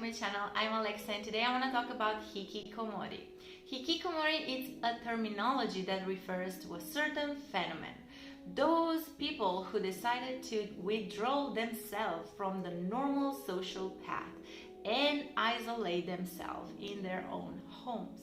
my channel. I'm Alexa and today I want to talk about hikikomori. Hikikomori is a terminology that refers to a certain phenomenon. Those people who decided to withdraw themselves from the normal social path and isolate themselves in their own homes.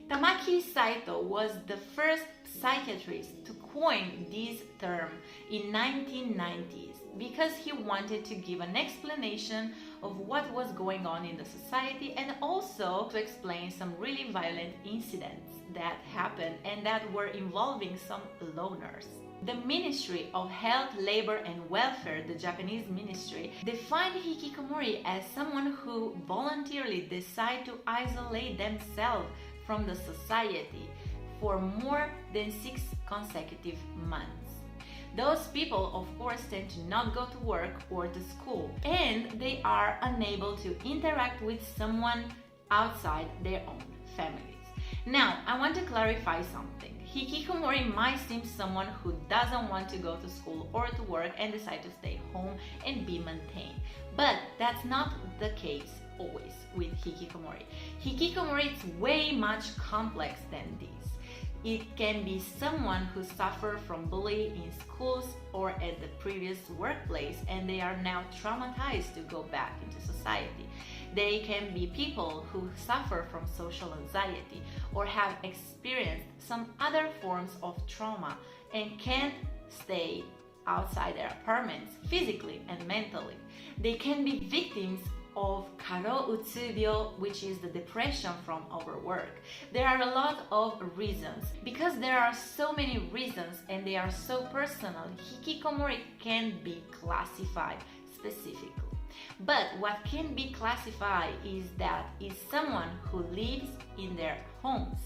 Tamaki Saito was the first psychiatrist to coin this term in 1990s because he wanted to give an explanation of what was going on in the society and also to explain some really violent incidents that happened and that were involving some loners. The Ministry of Health, Labor and Welfare, the Japanese ministry, defined hikikomori as someone who voluntarily decide to isolate themselves from the society for more than 6 consecutive months. Those people, of course, tend to not go to work or to school, and they are unable to interact with someone outside their own families. Now, I want to clarify something. Hikikomori might seem someone who doesn't want to go to school or to work and decide to stay home and be maintained. But that's not the case always with hikikomori. Hikikomori is way much complex than this. It can be someone who suffered from bullying in schools or at the previous workplace and they are now traumatized to go back into society. They can be people who suffer from social anxiety or have experienced some other forms of trauma and can't stay outside their apartments physically and mentally. They can be victims of karo utsubyo, which is the depression from overwork. There are a lot of reasons. Because there are so many reasons and they are so personal, hikikomori can be classified specifically. But what can be classified is that is someone who lives in their homes,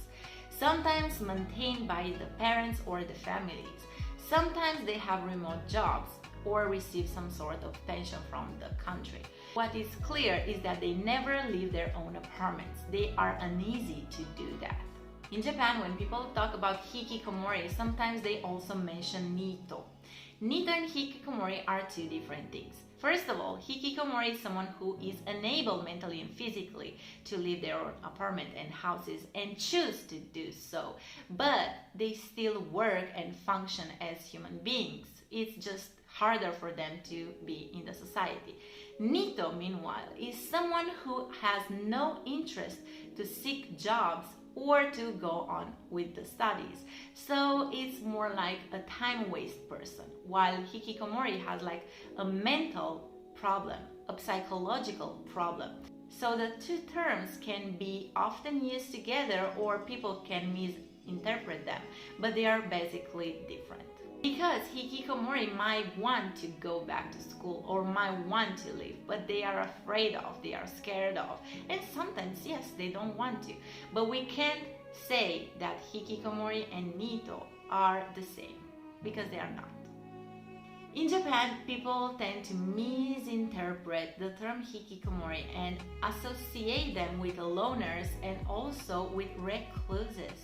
sometimes maintained by the parents or the families. Sometimes they have remote jobs or receive some sort of pension from the country. What is clear is that they never leave their own apartments. They are uneasy to do that. In Japan, when people talk about hikikomori, sometimes they also mention nito. Nito and hikikomori are two different things. First of all, hikikomori is someone who is unable mentally and physically to leave their own apartment and houses and choose to do so, but they still work and function as human beings. It's just harder for them to be in the society. Nito, meanwhile, is someone who has no interest to seek jobs or to go on with the studies. So it's more like a time waste person, while hikikomori has like a mental problem, a psychological problem. So the two terms can be often used together or people can misinterpret them, but they are basically different. Because hikikomori might want to go back to school or might want to leave, but they are afraid of, they are scared of, and sometimes, yes, they don't want to. But we can't say that hikikomori and nito are the same, because they are not. In Japan, people tend to misinterpret the term hikikomori and associate them with loners and also with recluses.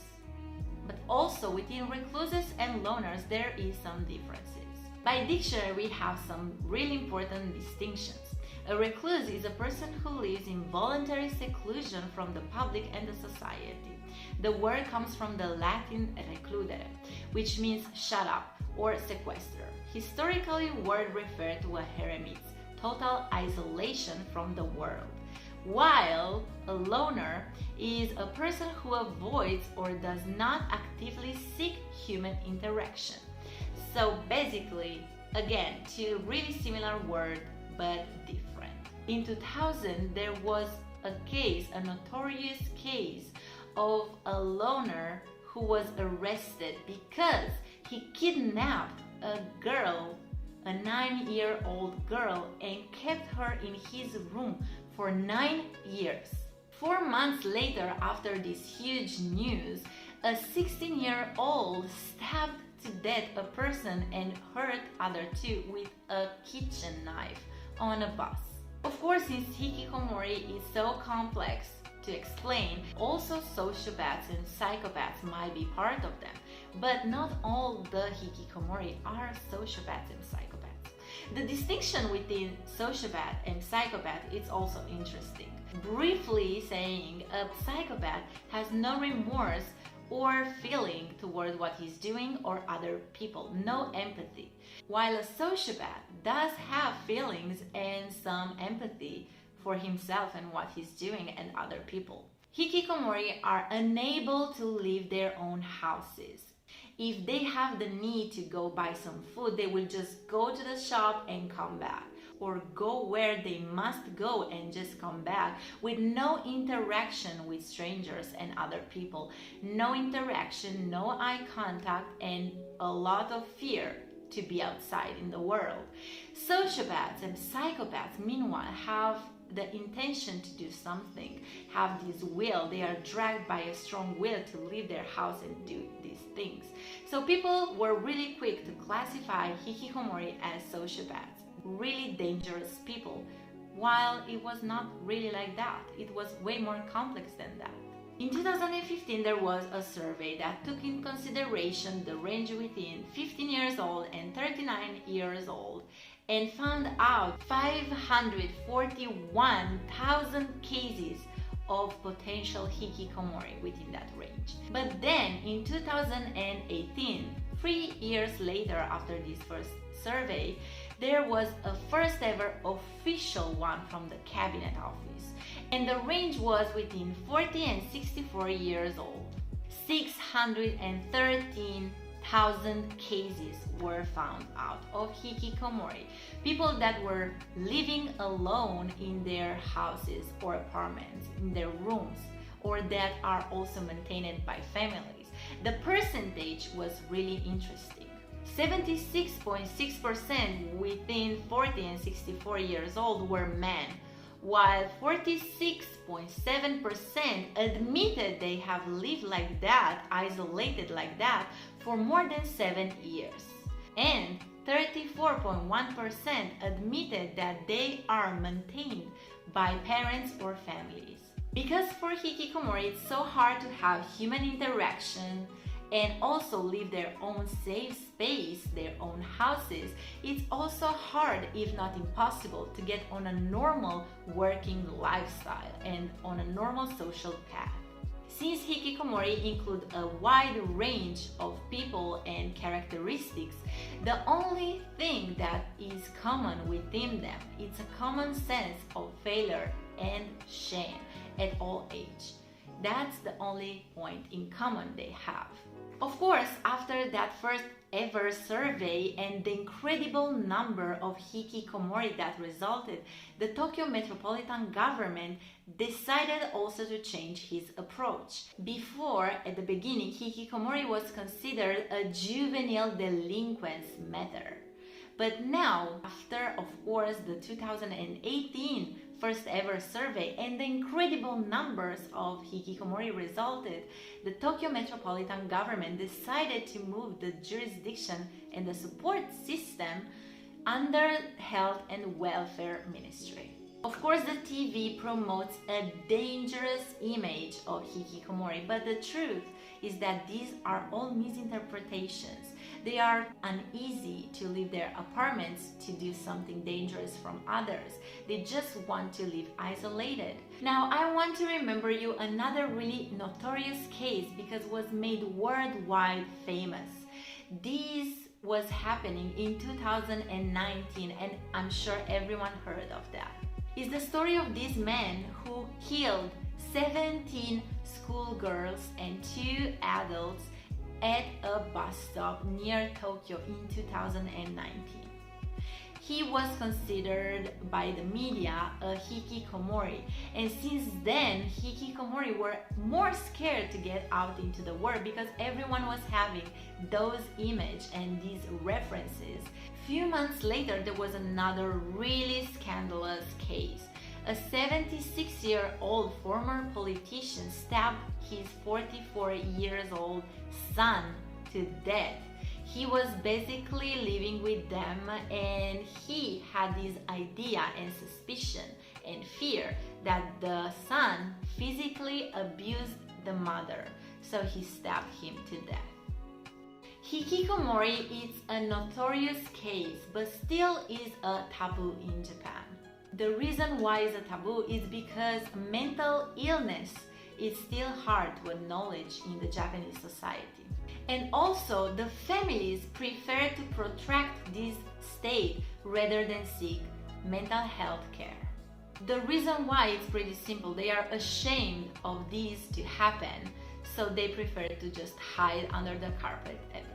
But also within recluses and loners, there is some differences. By dictionary, we have some really important distinctions. A recluse is a person who lives in voluntary seclusion from the public and the society. The word comes from the Latin recludere, which means shut up or sequester. Historically, word referred to a heremit, total isolation from the world. While a loner is a person who avoids or does not actively seek human interaction. So basically, again, two really similar words but different. In 2000, there was a case, a notorious case of a loner who was arrested because he kidnapped a girl, a 9-year-old girl, and kept her in his room for 9 years. 4 months later, after this huge news, a 16-year-old stabbed to death a person and hurt other two with a kitchen knife on a bus. Of course, since hikikomori is so complex to explain, also sociopaths and psychopaths might be part of them, but not all the hikikomori are sociopaths and psychopaths. The distinction within sociopath and psychopath is also interesting. Briefly saying, a psychopath has no remorse or feeling toward what he's doing or other people, no empathy. While a sociopath does have feelings and some empathy for himself and what he's doing and other people. Hikikomori are unable to leave their own houses. If they have the need to go buy some food, they will just go to the shop and come back, or go where they must go and just come back with no interaction with strangers and other people. No interaction, no eye contact, and a lot of fear to be outside in the world. Sociopaths and psychopaths, meanwhile, have the intention to do something, have this will. They are dragged by a strong will to leave their house and do these things. So people were really quick to classify hikikomori as sociopaths, really dangerous people, while it was not really like that. It was way more complex than that. In 2015, there was a survey that took in consideration the range within 15 years old and 39 years old, and found out 541,000 cases of potential hikikomori within that range. But then in 2018, 3 years later after this first survey, there was a first ever official one from the cabinet office, and the range was within 40 and 64 years old. 613,000 cases were found out of hikikomori, people that were living alone in their houses or apartments, in their rooms, or that are also maintained by families. The percentage was really interesting. 76.6% within 40 and 64 years old were men, while 46.7% admitted they have lived like that, isolated like that, for more than 7 years. And 34.1% admitted that they are maintained by parents or families. Because for hikikomori, it's so hard to have human interaction and also live their own safe space, their own houses, it's also hard, if not impossible, to get on a normal working lifestyle and on a normal social path. Since hikikomori include a wide range of people and characteristics, the only thing that is common within them is a common sense of failure and shame at all age. That's the only point in common they have. Of course, after that first ever survey and the incredible number of hikikomori that resulted, the Tokyo metropolitan government decided also to change his approach. Before, at the beginning, hikikomori was considered a juvenile delinquents matter. But now, after, of course, the 2018 first ever survey and the incredible numbers of hikikomori resulted, the Tokyo metropolitan government decided to move the jurisdiction and the support system under Health and Welfare Ministry. Of course, the TV promotes a dangerous image of hikikomori, but the truth is that these are all misinterpretations. They are uneasy to leave their apartments to do something dangerous from others. They just want to live isolated. Now, I want to remember you another really notorious case because it was made worldwide famous. This was happening in 2019, and I'm sure everyone heard of that. It's the story of this man who killed 17 schoolgirls and 2 adults at a bus stop near Tokyo in 2019. He was considered by the media a hikikomori, and since then hikikomori were more scared to get out into the world because everyone was having those images and these references. Few months later, there was another really scandalous case. A 76-year-old former politician stabbed his 44-year-old son to death. He was basically living with them, and he had this idea and suspicion and fear that the son physically abused the mother, so he stabbed him to death. Hikikomori is a notorious case, but still is a taboo in Japan. The reason why it's a taboo is because mental illness is still hard to acknowledge in the Japanese society. And also, the families prefer to protract this state rather than seek mental health care. The reason why is pretty simple. They are ashamed of this to happen, so they prefer to just hide under the carpet everything.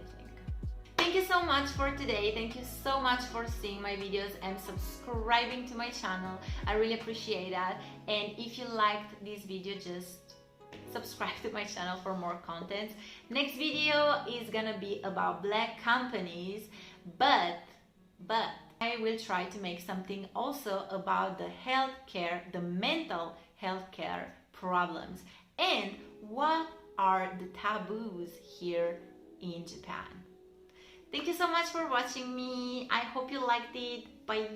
Thank you so much for today. Thank you so much for seeing my videos and subscribing to my channel. I really appreciate that. And if you liked this video, just subscribe to my channel for more content. Next video is gonna be about black companies, but I will try to make something also about the healthcare, the mental healthcare problems, and what are the taboos here in Japan. Thank you so much for watching me. I hope you liked it. Bye.